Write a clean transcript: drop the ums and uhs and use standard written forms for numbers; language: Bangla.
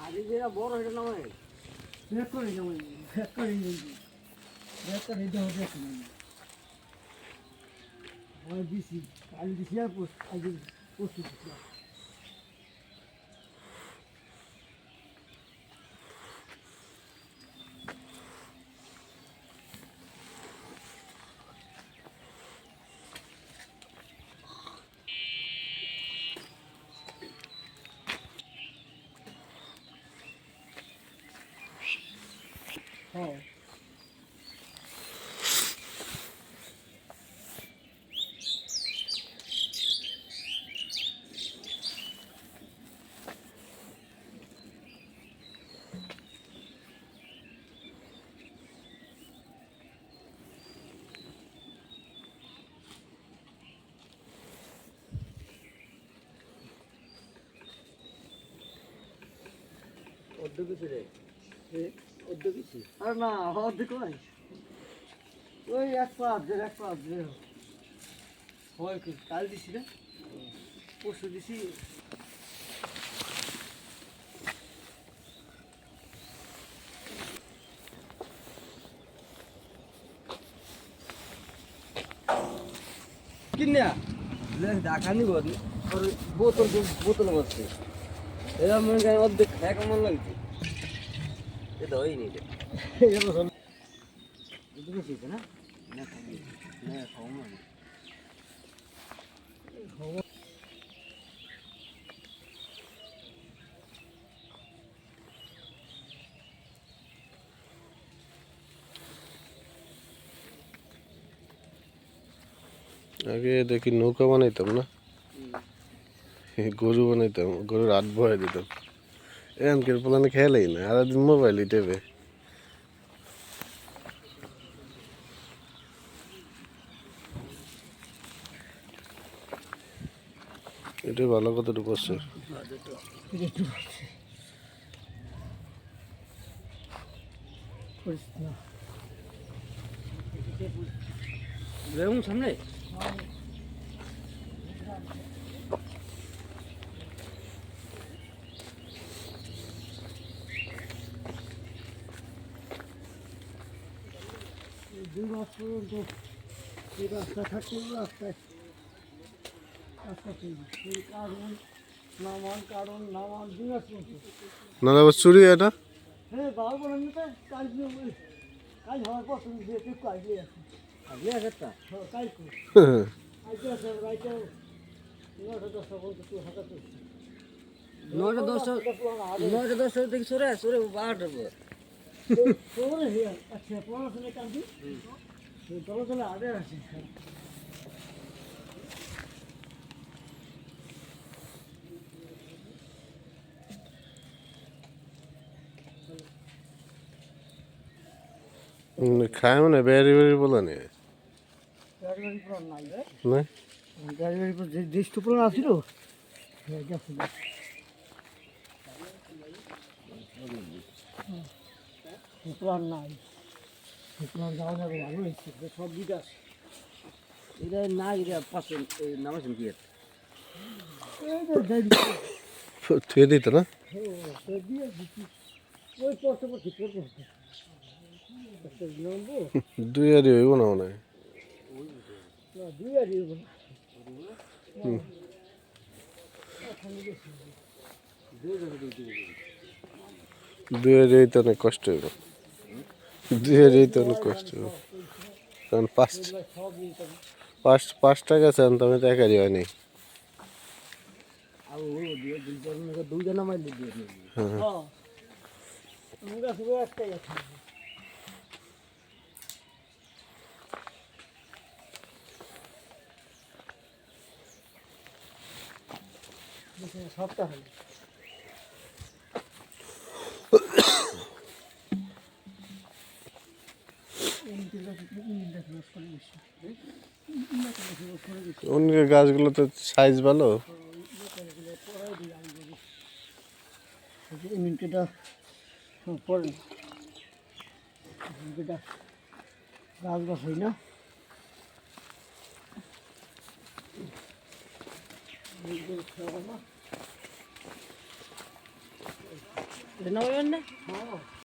আজ যেটা বড় এটা নয় ব্যাক করে যাবো ব্যাক করে দেওয়া দেখো না আমি দিছি কাল দিছি আর আজ প্রস্তুত দিছি হ্যাঁ আর না অর্ধেক হয় ওই এক পাঁচ হয় কি কাল দিছি না পরশু দিছি কিনা দেখানি বোতল বসছে এরকম অর্ধেক এক মন লাগছে এটা হয়নি বেশি না আগে দেখি নৌকা বানাইতাম না গরু বানাইতাম গরুর হাত বয়ে দিতাম এখানকার প্লানে খেয়ালেই না আর দিন মোবাইলই টেপে এটা ভালো কতটুকু করছে সামনে দুই মাস পর্যন্ত এই রাস্তা থাকতে রাস্তায় নামান 2 মাস পর্যন্ত না আবার চুরি এটা হ্যাঁ বাবা বলেন তো কাজ হওয়ার পর তুমি যে একটু আগে আছে কাজ করি আজকে আছে রাইতে 9:10 পর্যন্ত তুই হাঁটা করছিস 9:10 থেকে সরে 12টার পর সরে আচ্ছা পড়াশোনা কাজ দিই চলো আগে আসি খায় মানে বেড়ি বেড়ি বলা নেই গাড়ি পুরান নাই রে না গাড়ি যে দেশটা পুরান আছিল পুরান নাই পুরান যাওয়া যাবে ভালো হয়েছে সব দিকে আছে এটা না এটা পাশে নামাছেন কি থুয়ে দিত না ওই পড়তে পড়তে দুই আড়ি হইব না মনে হয় দুই আড়ি হইতে অনেক কষ্ট হইব দুই আড়ি হইতে অনেক কষ্ট হইব কারণ পাঁচ টাকা চান তো আমি তো একারি হয়নি দুইজনা মাইলে দিয়ে একটাই আছে সবটা হলো অন্য গাছগুলো তো সাইজ ভালো মিনিটটা পরে গাছ গাছ হয় না নামাবেন না? হ্যাঁ